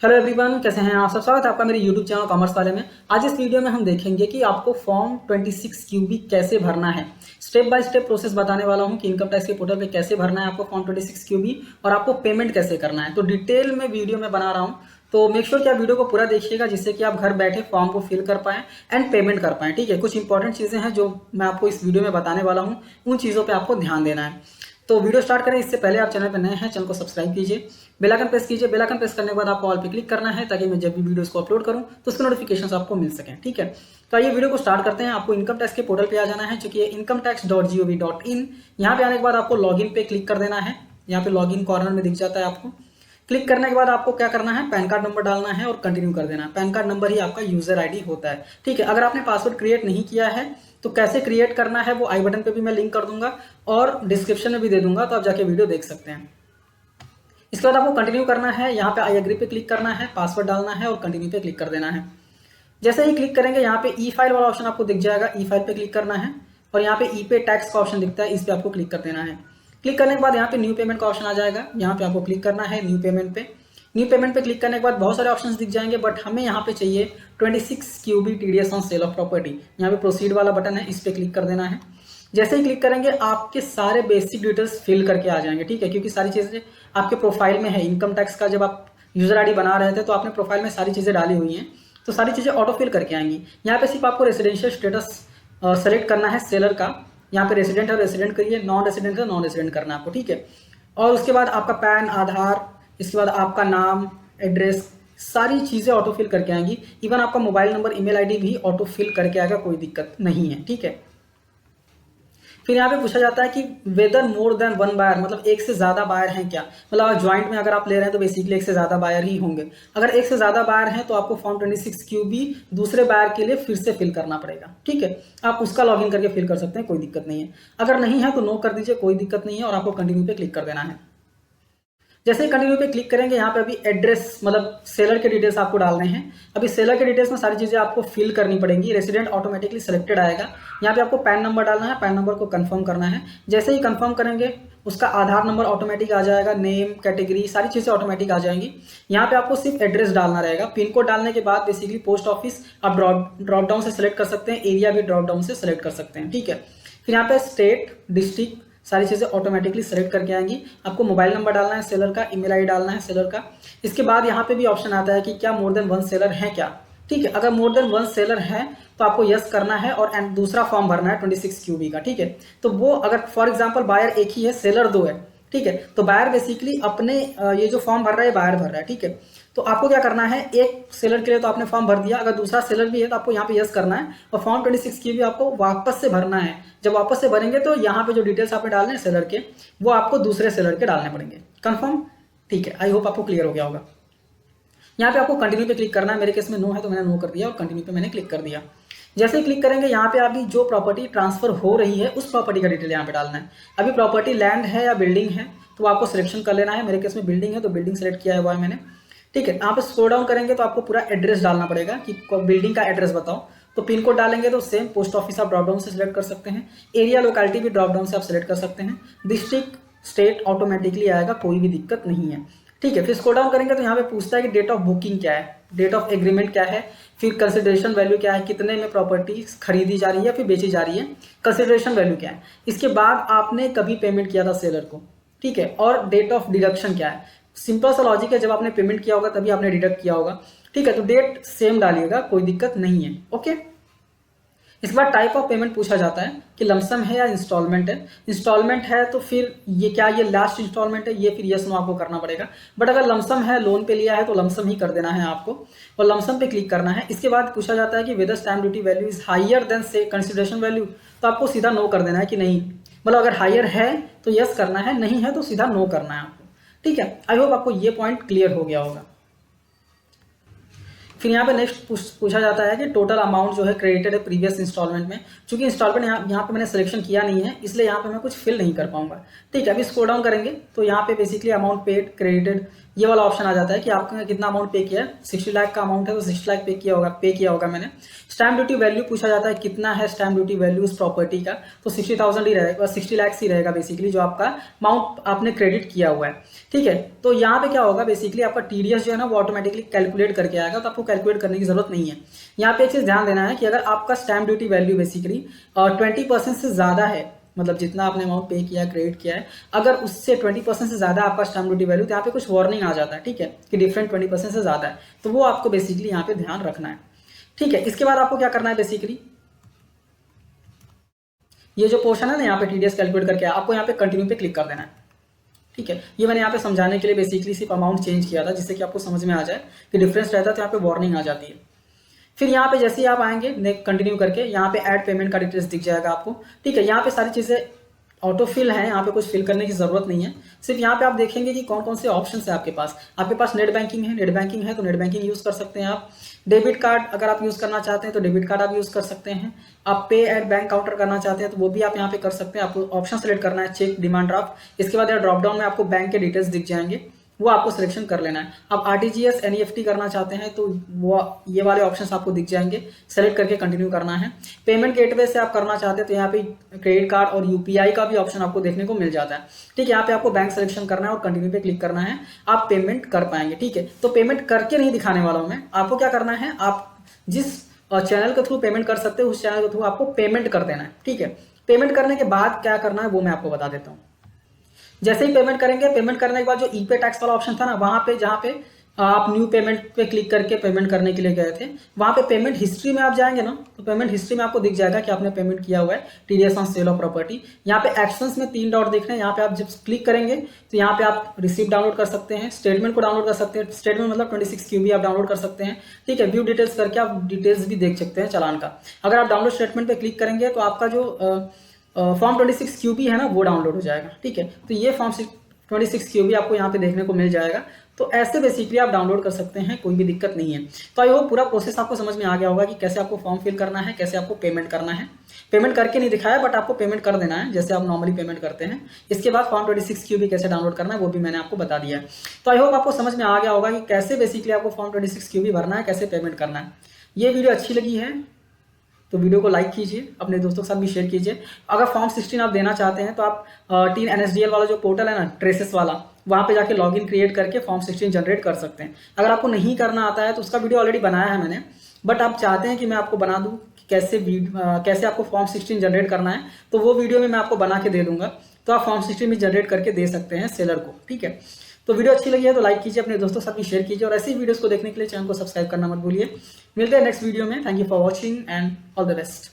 Hello everyone, कैसे हैं आप सब। स्वागत है आपका मेरे यूट्यूब चैनल कॉमर्स वाले में। आज इस वीडियो में हम देखेंगे कि आपको फॉर्म 26 क्यूबी कैसे भरना है। स्टेप बाय स्टेप प्रोसेस बताने वाला हूं कि इनकम टैक्स के पोर्टल पे कैसे भरना है आपको फॉर्म 26 क्यूबी और आपको पेमेंट कैसे करना है। तो डिटेल में वीडियो में बना रहा हूँ, तो मेक श्योर कि आप वीडियो को पूरा देखिएगा जिससे कि आप घर बैठे फॉर्म को फिल कर पाएं एंड पेमेंट कर पाएं। ठीक है, कुछ इंपॉर्टेंट चीज़ें हैं जो मैं आपको इस वीडियो में बताने वाला हूँ, उन चीज़ों पर आपको ध्यान देना है। तो वीडियो स्टार्ट करें इससे पहले आप चैनल पर नए हैं, चैनल को सब्सक्राइब कीजिए, बेल आइकन प्रेस कीजिए। बेल आइकन प्रेस करने के बाद आपको ऑल पे क्लिक करना है ताकि मैं जब भी वीडियोस को अपलोड करूं तो उसके नोटिफिकेशंस आपको मिल सकें। ठीक है, तो आइए वीडियो को स्टार्ट करते हैं। आपको इनकम टैक्स के पोर्टल पे आ जाना है, चूंकि incometax.gov.in। यहाँ पे आने के बाद आपको लॉगिन पे क्लिक कर देना है। यहाँ पे लॉगिन कॉर्नर में दिख जाता है आपको। क्लिक करने के बाद आपको क्या करना है, पैन कार्ड नंबर डालना है और कंटिन्यू कर देना है। पैन कार्ड नंबर ही आपका यूजर आईडी होता है। ठीक है, अगर आपने पासवर्ड क्रिएट नहीं किया है तो कैसे क्रिएट करना है वो आई बटन पे भी मैं लिंक कर दूंगा और डिस्क्रिप्शन में भी दे दूंगा, तो आप जाके वीडियो देख सकते हैं। इसके बाद आपको कंटिन्यू करना है। यहाँ पे आई एग्री पे क्लिक करना है, पासवर्ड डालना है और कंटिन्यू पे क्लिक कर देना है। जैसे ही क्लिक करेंगे यहाँ पे ई फाइल वाला ऑप्शन आपको दिख जाएगा, ई फाइल पे क्लिक करना है और यहाँ पे ई पे टैक्स का ऑप्शन दिखता है, इस पे आपको क्लिक कर देना है। क्लिक करने के बाद यहाँ पे न्यू पेमेंट का ऑप्शन आ जाएगा, यहाँ पे आपको क्लिक करना है न्यू पेमेंट पे। न्यू पेमेंट पे क्लिक करने के बाद बहुत सारे ऑप्शंस दिख जाएंगे, बट हमें यहाँ पे चाहिए 26 Q B TDS on sale of property. यहाँ पे प्रोसीड वाला बटन है, इस पे क्लिक कर देना है। जैसे ही क्लिक करेंगे आपके सारे बेसिक डिटेल्स फिल करके आ जाएंगे। ठीक है, क्योंकि सारी चीजें आपके प्रोफाइल में है। इनकम टैक्स का जब आप यूजर आईडी बना रहे थे तो आपने प्रोफाइल में सारी चीजें डाली हुई हैं, तो सारी चीजें ऑटो फिल करके आएंगी। यहाँ पे सिर्फ आपको रेसिडेंशियल स्टेटस सेलेक्ट करना है सेलर का। यहाँ पे रेसिडेंट है रेसिडेंट करिए, नॉन रेसिडेंट है नॉन रेसिडेंट करना है आपको। ठीक है, और उसके बाद आपका पैन, आधार, इसके बाद आपका नाम, एड्रेस, सारी चीजें ऑटो फिल करके आएंगी। इवन आपका मोबाइल नंबर, ईमेल आईडी भी ऑटो फिल करके आएगा, कोई दिक्कत नहीं है। ठीक है, फिर यहाँ पे पूछा जाता है कि whether more than one buyer, मतलब एक से ज्यादा बायर हैं क्या। मतलब ज्वाइंट में अगर आप ले रहे हैं तो बेसिकली एक से ज्यादा बायर ही होंगे। अगर एक से ज्यादा बायर हैं तो आपको फॉर्म 26 क्यूबी दूसरे बायर के लिए फिर से फिल करना पड़ेगा। ठीक है, आप उसका लॉगिन करके फिल कर सकते हैं, कोई दिक्कत नहीं है। अगर नहीं है तो नो कर दीजिए, कोई दिक्कत नहीं है और आपको कंटिन्यू पे क्लिक कर देना है। जैसे ही कंटिन्यू पे क्लिक करेंगे यहाँ पे अभी एड्रेस मतलब सेलर के डिटेल्स आपको डालने हैं। अभी सेलर के डिटेल्स में सारी चीजें आपको फिल करनी पड़ेंगी। रेसिडेंट ऑटोमेटिकली सिलेक्टेड आएगा। यहाँ पे आपको पैन नंबर डालना है, पैन नंबर को कंफर्म करना है। जैसे ही कंफर्म करेंगे उसका आधार नंबर ऑटोमेटिक आ जाएगा, नेम, कैटेगरी, सारी चीजें ऑटोमेटिक आ जाएंगी। यहाँ पे आपको सिर्फ एड्रेस डालना रहेगा। पिन कोड डालने के बाद बेसिकली पोस्ट ऑफिस आप ड्रॉप डाउन से सिलेक्ट कर सकते हैं, एरिया भी ड्रॉप डाउन से सिलेक्ट कर सकते हैं। ठीक है, फिर यहाँ पे स्टेट, डिस्ट्रिक्ट, सारी चीजें ऑटोमेटिकली सेलेक्ट करके आएंगी। आपको मोबाइल नंबर डालना है सेलर का, ईमेल आईडी डालना है सेलर का। इसके बाद यहाँ पे भी ऑप्शन आता है कि क्या मोर देन वन सेलर है क्या। ठीक है, अगर मोर देन वन सेलर है तो आपको यस करना है और दूसरा फॉर्म भरना है 26 क्यूबी का। ठीक है, तो वो अगर फॉर एग्जाम्पल बायर एक ही है, सेलर दो है, ठीक है, तो बायर बेसिकली अपने ये जो फॉर्म भर रहा है बायर भर रहा है। ठीक है, तो आपको क्या करना है, एक सेलर के लिए तो आपने फॉर्म भर दिया, अगर दूसरा सेलर भी है तो आपको यहाँ पे यस करना है और फॉर्म 26 की भी आपको वापस से भरना है। जब वापस से भरेंगे तो यहाँ पे जो डिटेल्स आपने डालने हैं सेलर के, वो आपको दूसरे सेलर के डालने पड़ेंगे। कंफर्म? ठीक है, आई होप आपको क्लियर हो गया होगा। यहाँ पे आपको कंटिन्यू पे क्लिक करना है। मेरे केस में नो है तो मैंने नो कर दिया और कंटिन्यू पे मैंने क्लिक कर दिया। जैसे ही क्लिक करेंगे यहाँ पे अभी जो प्रॉपर्टी ट्रांसफर हो रही है उस प्रॉपर्टी का डिटेल यहाँ पे डालना है। अभी प्रॉपर्टी लैंड है या बिल्डिंग है तो आपको सिलेक्शन कर लेना है। मेरे केस में बिल्डिंग है तो बिल्डिंग सेलेक्ट किया हुआ है मैंने। ठीक है, यहाँ पे स्क्रॉल डाउन करेंगे तो आपको पूरा एड्रेस डालना पड़ेगा कि बिल्डिंग का एड्रेस बताओ। तो पिन कोड डालेंगे तो सेम पोस्ट ऑफिस आप ड्रॉप डाउन से सिलेक्ट कर सकते हैं, एरिया लोकेलिटी भी ड्रॉप डाउन से आप सिलेक्ट कर सकते हैं, डिस्ट्रिक्ट, स्टेट ऑटोमेटिकली आएगा, कोई भी दिक्कत नहीं है। ठीक है, फिर स्क्रॉल डाउन करेंगे तो यहाँ पे पूछता है कि डेट ऑफ बुकिंग क्या है, डेट ऑफ एग्रीमेंट क्या है, फिर कंसिडरेशन वैल्यू क्या है, कितने में प्रॉपर्टी खरीदी जा रही है या फिर बेची जा रही है, कंसिडरेशन वैल्यू क्या है। इसके बाद आपने कभी पेमेंट किया था सेलर को, ठीक है, और डेट ऑफ डिडक्शन क्या है। सिंपल सा लॉजिक है, जब आपने पेमेंट किया होगा तभी आपने डिडक्ट किया होगा। ठीक है, तो डेट सेम डालिएगा, कोई दिक्कत नहीं है। ओके, इस बार टाइप ऑफ पेमेंट पूछा जाता है कि लमसम है या इंस्टॉलमेंट है। इंस्टॉलमेंट है तो फिर ये क्या ये लास्ट इंस्टॉलमेंट है, ये फिर यस नो आपको करना पड़ेगा। बट अगर लमसम है, लोन पे लिया है तो लमसम ही कर देना है आपको और लमसम पे क्लिक करना है। इसके बाद पूछा जाता है कि whether stamp duty value is higher than say consideration value, तो आपको सीधा नो कर देना है कि नहीं, मतलब अगर हायर है तो यस करना है, नहीं है तो सीधा नो करना है आपको। ठीक है, आई होप आपको ये पॉइंट क्लियर हो गया होगा। फिर यहाँ पे नेक्स्ट पूछा जाता है कि टोटल अमाउंट जो है क्रेडिटेड है प्रीवियस इंस्टॉलमेंट में। चूंकि इंस्टॉलमेंट यहाँ पे मैंने सिलेक्शन किया नहीं है इसलिए यहाँ पे मैं कुछ फिल नहीं कर पाऊंगा। ठीक है, अभी स्क्रॉल डाउन करेंगे तो यहाँ पे बेसिकली अमाउंट पेड क्रेडिटेड ये वाला ऑप्शन आ जाता है कि आपने कितना अमाउंट पे किया है। 60 लाख का अमाउंट है तो 60 लाख पे किया होगा मैंने। स्टैम्प ड्यूटी वैल्यू पूछा जाता है कितना है स्टैम्प ड्यूटी वैल्यू उस प्रॉपर्टी का, तो 60,000 ही रहेगा, 60 लाख ही रहेगा बेसिकली, जो आपका अमाउंट आपने क्रेडिट किया हुआ है। ठीक है, तो यहाँ पे क्या होगा बेसिकली आपका टीडीएस जो है ना वो ऑटोमेटिकली कैलकुलेट करके आएगा, तो आपको कैलकुलेट करने की जरूरत नहीं है। यहाँ पे एक चीज ध्यान देना है कि अगर आपका स्टैम्प ड्यूटी वैल्यू बेसिकली 20% से ज्यादा है, मतलब जितना आपने अमाउंट पे किया क्रेडिट किया है, अगर उससे 20% से ज्यादा आपका स्टैम्प ड्यूटी वैल्यू, तो यहाँ पे कुछ वार्निंग आ जाता है, ठीक है, कि डिफरेंट 20% से ज्यादा है, तो वो आपको बेसिकली यहाँ पे ध्यान रखना है। ठीक है, इसके बाद आपको क्या करना है बेसिकली, ये जो पोर्शन है ना यहाँ पे टीडीएस कैलकुलेट करके आपको यहाँ पे कंटिन्यू पे क्लिक कर देना है। ठीक है, ये मैंने यहाँ पे समझाने के लिए बेसिकली सिर्फ अमाउंट चेंज किया था, जिससे कि आपको समझ में आ जाए कि डिफरेंस रहता है, तो यहाँ पे वार्निंग आ जाती है। फिर यहाँ पे जैसे ही आप आएंगे कंटिन्यू करके, यहाँ पे ऐड पेमेंट का डिटेल्स दिख जाएगा आपको। ठीक है, यहाँ पे सारी चीजें ऑटो फिल है, यहाँ पे कुछ फिल करने की जरूरत नहीं है। सिर्फ यहाँ पे आप देखेंगे कि कौन कौन से ऑप्शन है आपके पास। आपके पास नेट बैंकिंग है तो नेट बैंकिंग यूज कर सकते हैं आप। डेबिट कार्ड अगर आप यूज करना चाहते हैं तो डेबिट कार्ड आप यूज कर सकते हैं। आप पे एट बैंक काउंटर करना चाहते हैं तो वो भी आप यहाँ पे कर सकते हैं। आपको ऑप्शन सेलेक्ट करना है चेक, डिमांड ड्राफ्ट। इसके बाद यहाँ ड्रॉप डाउन में आपको बैंक के डिटेल्स दिख जाएंगे, वो आपको सिलेक्शन कर लेना है। आप आरटीजीएस एनईएफटी करना चाहते हैं तो वो ये वाले ऑप्शंस आपको दिख जाएंगे, सेलेक्ट करके कंटिन्यू करना है। पेमेंट गेटवे से आप करना चाहते हैं तो यहाँ पे क्रेडिट कार्ड और यूपीआई का भी ऑप्शन आपको देखने को मिल जाता है। ठीक है, यहाँ पे आपको बैंक सिलेक्शन करना है और कंटिन्यू पे क्लिक करना है, आप पेमेंट कर पाएंगे। ठीक है, तो पेमेंट करके नहीं दिखाने वाला हूं मैं, आपको क्या करना है, आप जिस चैनल के थ्रू पेमेंट कर सकते हो उस चैनल के थ्रू आपको पेमेंट कर देना है। ठीक है, पेमेंट करने के बाद क्या करना है वो मैं आपको बता देता हूँ। जैसे ही पेमेंट करेंगे, पेमेंट करने के बाद जो ईपे टैक्स वाला ऑप्शन था ना, वहां पे जहां पे आप न्यू पेमेंट पे क्लिक करके पेमेंट करने के लिए गए थे, वहां पे पेमेंट हिस्ट्री में आप जाएंगे ना, तो पेमेंट हिस्ट्री में आपको दिख जाएगा कि आपने पेमेंट किया हुआ है TDS on sale of property. यहाँ पे एक्शंस में 3 डॉट दिख रहे हैं, यहाँ पे आप जब क्लिक करेंगे तो यहाँ पे आप रिसिप्ट डाउनलोड कर सकते हैं, स्टेटमेंट को डाउनलोड कर सकते हैं, स्टेटमेंट मतलब 26 क्यूबी आप डाउनलोड कर सकते हैं। ठीक है, व्यू डिटेल्स करके आप डिटेल्स भी देख सकते हैं चालान का। अगर आप डाउनलोड स्टेटमेंट पे क्लिक करेंगे तो आपका जो फॉर्म 26 क्यूबी है ना वो डाउनलोड हो जाएगा। ठीक है, तो ये फॉर्म 26 क्यूबी आपको यहाँ पे देखने को मिल जाएगा। तो ऐसे बेसिकली आप डाउनलोड कर सकते हैं, कोई भी दिक्कत नहीं है। तो आई होप पूरा प्रोसेस आपको समझ में आ गया होगा कि कैसे आपको फॉर्म फिल करना है, कैसे आपको पेमेंट करना है। पेमेंट करके नहीं दिखाया, बट आपको पेमेंट कर देना है जैसे आप नॉर्मली पेमेंट करते हैं। इसके बाद फॉर्म 26 क्यूबी कैसे डाउनलोड करना है वो भी मैंने आपको बता दिया है। तो आई होप आपको समझ में आ गया होगा कि कैसे बेसिकली आपको फॉर्म 26 क्यूबी भरना है, कैसे पेमेंट करना है। ये वीडियो अच्छी लगी है तो वीडियो को लाइक कीजिए, अपने दोस्तों के साथ भी शेयर कीजिए। अगर फॉर्म 16 आप देना चाहते हैं तो आप टीन एनएसडीएल वाला जो पोर्टल है ना, ट्रेसेस वाला, वहां पे जाके लॉगिन क्रिएट करके फॉर्म 16 जनरेट कर सकते हैं। अगर आपको नहीं करना आता है तो उसका वीडियो ऑलरेडी बनाया है मैंने, बट आप चाहते हैं कि मैं आपको बना दूं कि कैसे आपको फॉर्म 16 जनरेट करना है, तो वो वीडियो में मैं आपको बना के दे दूंगा, तो आप फॉर्म 16 भी जनरेट करके दे सकते हैं सेलर को। ठीक है, तो वीडियो अच्छी लगी है तो लाइक कीजिए, अपने दोस्तों के साथ भी शेयर कीजिए, और ऐसी वीडियोस को देखने के लिए चैनल को सब्सक्राइब करना मत भूलिए। मिलते हैं नेक्स्ट वीडियो में। Thank you for watching and all the best.